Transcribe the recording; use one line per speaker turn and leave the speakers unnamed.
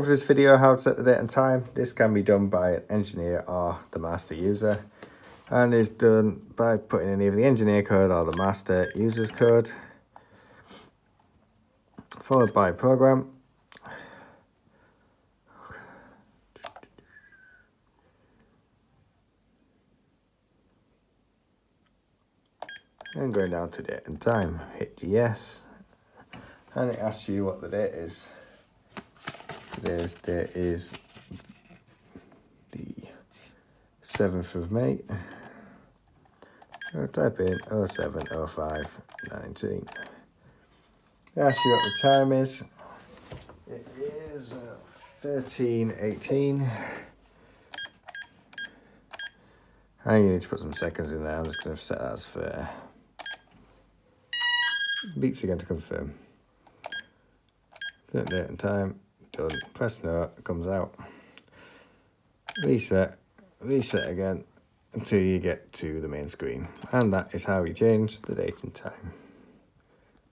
for this video, how to set the date and time. This can be done by an engineer or the master user, and is done by putting in either the engineer code or the master user's code, followed by program. And going down to date and time, hit yes, and it asks you what the date is. Today's date is the 7th of May. So type in 07:05:19. It asks you what the time is. It is 13:18. And you need to put some seconds in there. I'm just going to set that as fair. Beeps again to confirm. Date and time, done. Press no, it comes out. Reset again until you get to the main screen. And that is how you change the date and time.